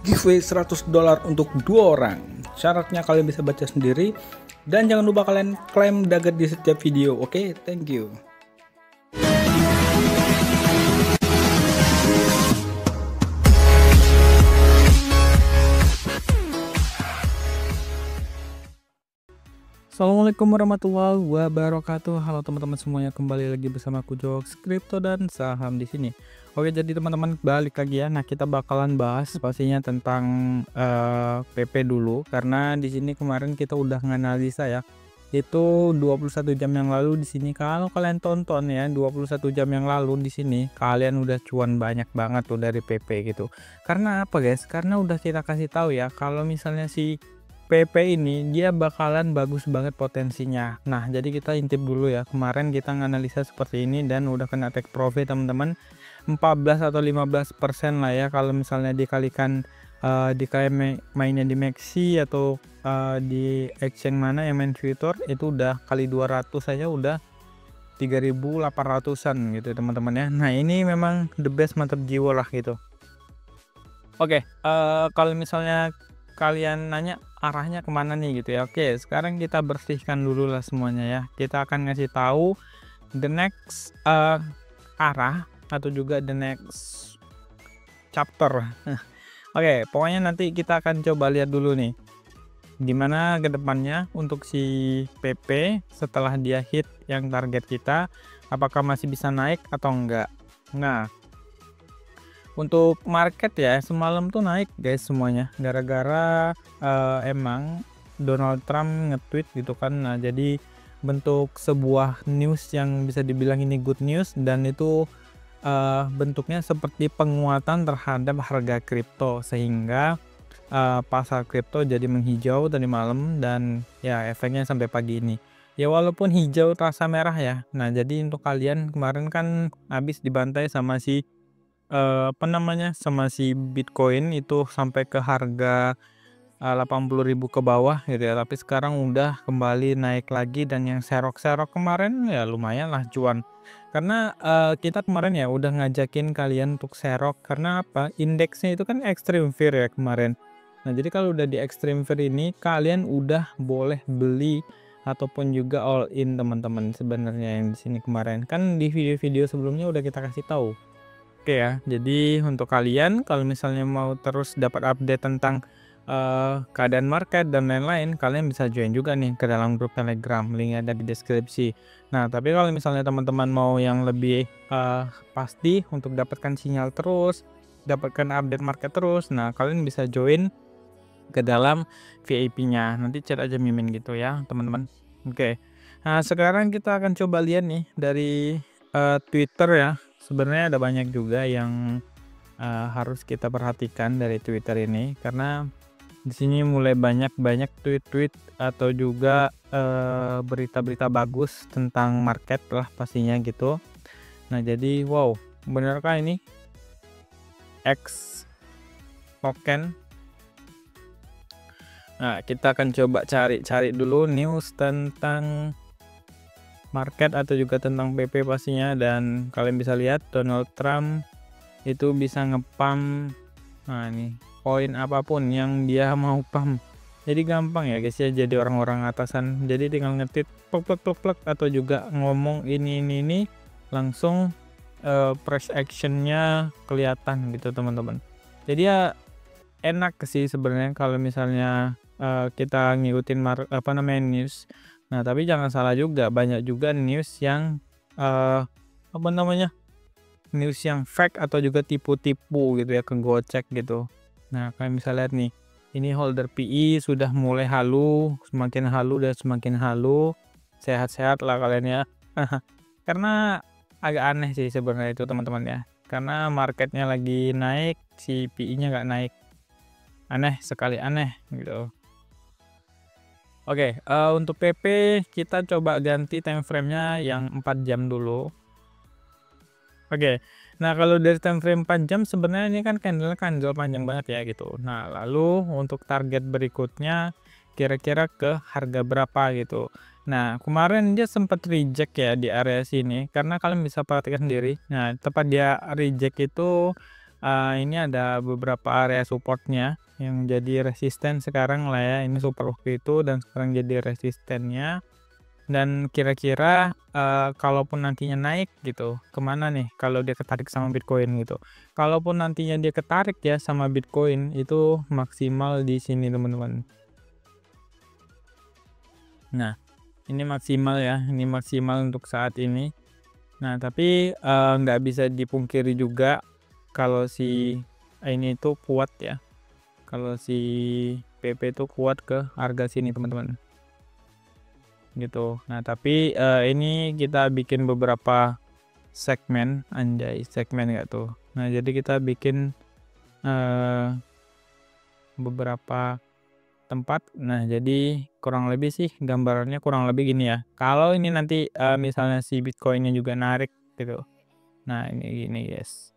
giveaway $100 untuk 2 orang. Syaratnya kalian bisa baca sendiri dan jangan lupa kalian klaim dagger di setiap video. Oke, thank you. Assalamualaikum warahmatullahi wabarakatuh. Halo teman-teman semuanya, kembali lagi bersama aku Jokes Kripto dan saham di sini. Oke, jadi teman-teman balik lagi ya. Nah, kita bakalan bahas pastinya tentang PP dulu, karena di sini kemarin kita udah nganalisa ya. Itu 21 jam yang lalu di sini. Kalau kalian tonton ya, 21 jam yang lalu di sini kalian udah cuan banyak banget tuh dari PP gitu. Karena apa, guys? Karena udah kita kasih tahu ya, kalau misalnya si PP ini dia bakalan bagus banget potensinya. Nah, jadi kita intip dulu ya. Kemarin kita nganalisa seperti ini dan udah kena take profit teman-teman. 14 atau 15% lah ya kalau misalnya dikalikan di kayak mainnya di Maxi atau di exchange mana yang main Twitter, itu udah kali 200 saja udah 3.800-an gitu teman-teman ya. Nah, ini memang the best, mantap jiwa lah gitu. Oke, kalau misalnya kalian nanya arahnya kemana nih gitu ya. Oke, sekarang kita bersihkan dulu lah semuanya ya. Kita akan ngasih tahu the next arah atau juga the next chapter. Oke, pokoknya nanti kita akan coba lihat dulu nih gimana ke depannya untuk si PP setelah dia hit yang target kita, apakah masih bisa naik atau enggak. Nah, untuk market ya semalam tuh naik guys semuanya, gara-gara emang Donald Trump nge-tweet gitu kan. Nah, jadi bentuk sebuah news yang bisa dibilang ini good news, dan itu bentuknya seperti penguatan terhadap harga kripto, sehingga pasar kripto jadi menghijau tadi malam, dan ya efeknya sampai pagi ini. Ya walaupun hijau terasa merah ya. Nah, jadi untuk kalian kemarin kan habis dibantai sama si sama si Bitcoin itu sampai ke harga 80.000 ke bawah gitu ya, tapi sekarang udah kembali naik lagi, dan yang serok-serok kemarin ya lumayan lah cuan. Karena kita kemarin ya udah ngajakin kalian untuk serok, karena apa, indeksnya itu kan extreme fear ya kemarin. Nah, jadi kalau udah di extreme fear ini kalian udah boleh beli ataupun juga all in teman-teman. Sebenarnya yang di sini kemarin kan di video-video sebelumnya udah kita kasih tahu. Oke ya, jadi untuk kalian kalau misalnya mau terus dapat update tentang keadaan market dan lain-lain, kalian bisa join juga nih ke dalam grup Telegram, linknya ada di deskripsi. Nah, tapi kalau misalnya teman-teman mau yang lebih pasti untuk dapatkan sinyal terus, dapatkan update market terus, nah kalian bisa join ke dalam VIP-nya. Nanti chat aja Mimin gitu ya, teman-teman. Oke. Nah, sekarang kita akan coba lihat nih dari Twitter ya. Sebenarnya ada banyak juga yang harus kita perhatikan dari Twitter ini, karena di sini mulai banyak tweet-tweet atau juga berita-berita bagus tentang market lah pastinya gitu. Nah, jadi wow, benarkah ini X token? Nah, kita akan coba cari dulu news tentang market atau juga tentang PP pastinya, dan kalian bisa lihat Donald Trump itu bisa ngepam ini koin apapun yang dia mau pump. Jadi gampang ya guys ya jadi orang-orang atasan, jadi tinggal ngetit plek atau juga ngomong ini langsung price actionnya kelihatan gitu teman-teman. Jadi ya enak sih sebenarnya kalau misalnya kita ngikutin news. Nah, tapi jangan salah juga, banyak juga news yang news yang fake atau juga tipu-tipu gitu ya, kegocek gitu. Nah, kalian bisa lihat nih, ini holder PI sudah mulai halu, semakin halu dan semakin halu. Sehat-sehat lah kalian ya. Karena agak aneh sih sebenarnya itu teman-teman ya, karena marketnya lagi naik, si PI-nya nggak naik. Aneh sekali, aneh gitu. Oke, untuk PP kita coba ganti time frame-nya yang 4 jam dulu. Oke, nah kalau dari time frame 4 jam sebenarnya ini kan candle panjang banget ya gitu. Nah, lalu untuk target berikutnya kira-kira ke harga berapa gitu. Nah, kemarin dia sempat reject ya di area sini, karena kalian bisa perhatikan sendiri. Nah, tepat dia reject itu ini ada beberapa area supportnya yang jadi resisten sekarang lah ya, ini support waktu itu dan sekarang jadi resistennya. Dan kira-kira, kalaupun nantinya naik gitu, kemana nih kalau dia ketarik sama Bitcoin gitu. Kalaupun nantinya dia ketarik ya sama Bitcoin, itu maksimal di sini teman-teman. Nah, ini maksimal ya, ini maksimal untuk saat ini. Nah, tapi, nggak bisa dipungkiri juga kalau si ini itu kuat ya, kalau si PP itu kuat ke harga sini teman-teman. Gitu. Nah, tapi, ini kita bikin beberapa segmen, anjay segmen nggak tuh. Nah, jadi kita bikin, beberapa tempat. Nah, jadi kurang lebih sih gambarannya kurang lebih gini ya. Kalau ini nanti, misalnya si Bitcoin-nya juga narik gitu. Nah, ini gini, guys.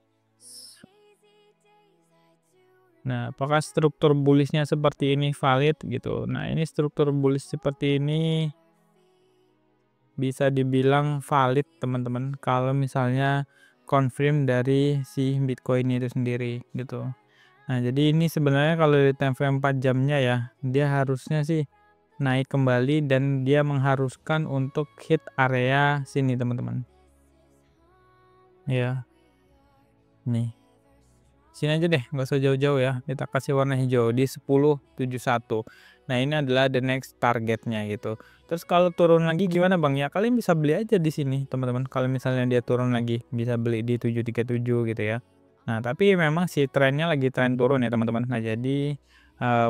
Nah, apakah struktur bullish-nya seperti ini valid gitu. Nah, ini struktur bullish seperti ini bisa dibilang valid teman-teman kalau misalnya confirm dari si Bitcoin itu sendiri gitu. Nah, jadi ini sebenarnya kalau di time frame 4 jamnya ya, dia harusnya sih naik kembali dan dia mengharuskan untuk hit area sini teman-teman. Ya, nih. Sini aja deh, nggak usah jauh-jauh ya. Kita kasih warna hijau di 10.71. Nah, ini adalah the next targetnya gitu. Terus kalau turun lagi gimana Bang? Ya kalian bisa beli aja di sini teman-teman. Kalau misalnya dia turun lagi, bisa beli di 737 gitu ya. Nah, tapi memang si trennya lagi tren turun ya teman-teman. Nah, jadi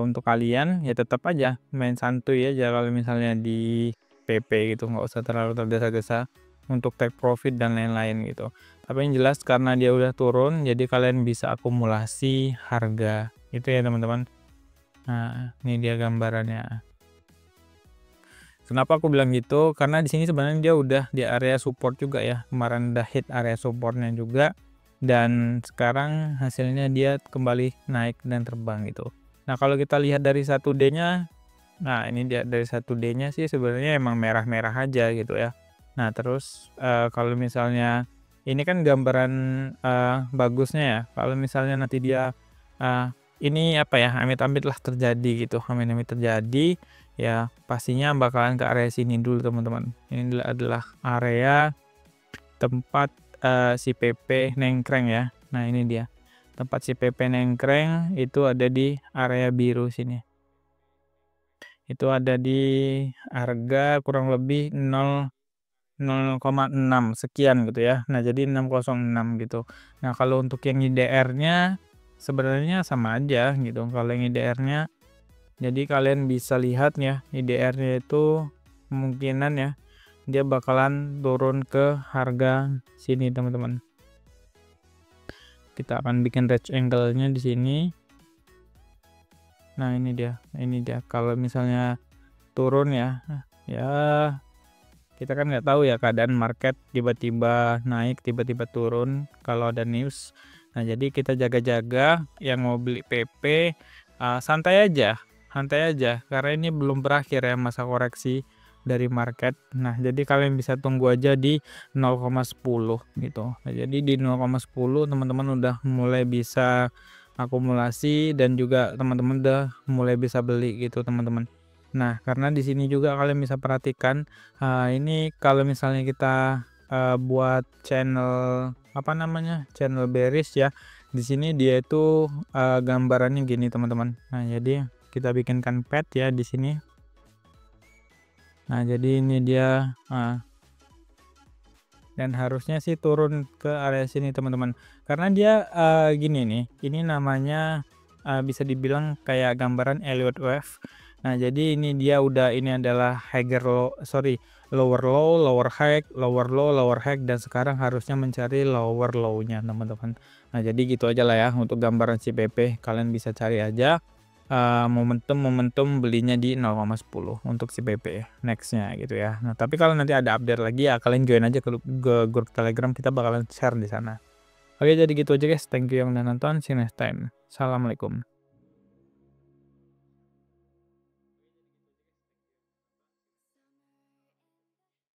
untuk kalian ya tetap aja main santuy aja kalau misalnya di PP gitu, nggak usah terlalu tergesa-gesa untuk take profit dan lain-lain gitu. Tapi yang jelas karena dia udah turun, jadi kalian bisa akumulasi harga. Itu ya teman-teman. Nah, ini dia gambarannya. Kenapa aku bilang gitu? Karena di sini sebenarnya dia udah di area support juga ya. Kemarin udah hit area supportnya juga. Dan sekarang hasilnya dia kembali naik dan terbang gitu. Nah, kalau kita lihat dari 1D-nya, nah ini dia dari 1D-nya sih sebenarnya emang merah-merah aja gitu ya. Nah, terus kalau misalnya ini kan gambaran bagusnya ya. Kalau misalnya nanti dia ini apa ya, amit-amit lah terjadi gitu, amit-amit terjadi, ya pastinya bakalan ke area sini dulu teman-teman. Ini adalah area tempat si PP nengkreng ya. Nah, ini dia. Tempat si PP nengkreng itu ada di area biru sini. Itu ada di harga kurang lebih 0,6 sekian gitu ya. Nah, jadi 606 gitu. Nah, kalau untuk yang IDR-nya sebenarnya sama aja gitu. Kalau yang IDR-nya jadi kalian bisa lihat ya, IDR-nya itu kemungkinan ya dia bakalan turun ke harga sini teman-teman. Kita akan bikin rectangle-nya di sini. Nah, ini dia. Ini dia. Kalau misalnya turun ya, ya kita kan nggak tahu ya keadaan market tiba-tiba naik, tiba-tiba turun kalau ada news. Nah, jadi kita jaga-jaga yang mau beli PP, santai aja karena ini belum berakhir ya masa koreksi dari market. Nah, jadi kalian bisa tunggu aja di 0,10 gitu. Nah, jadi di 0,10 teman-teman udah mulai bisa akumulasi dan juga teman-teman udah mulai bisa beli gitu teman-teman. Nah, karena di sini juga kalian bisa perhatikan ini kalau misalnya kita buat channel apa namanya? Channel bearish ya. Di sini dia itu gambarannya gini teman-teman. Nah, jadi kita bikinkan pet ya di sini. Nah, jadi ini dia dan harusnya sih turun ke area sini teman-teman. Karena dia gini nih, ini namanya bisa dibilang kayak gambaran Elliott wave. Nah, jadi ini dia udah ini adalah lower low, lower high, lower low, lower high dan sekarang harusnya mencari lower low-nya teman-teman. Nah, jadi gitu aja lah ya untuk gambaran si PP. Kalian bisa cari aja momentum belinya di 0,10 untuk si PP nextnya gitu ya. Nah, tapi kalau nanti ada update lagi ya kalian join aja ke grup Telegram, kita bakalan share di sana. Oke, jadi gitu aja guys. Thank you yang udah nonton. See you next time. Assalamualaikum.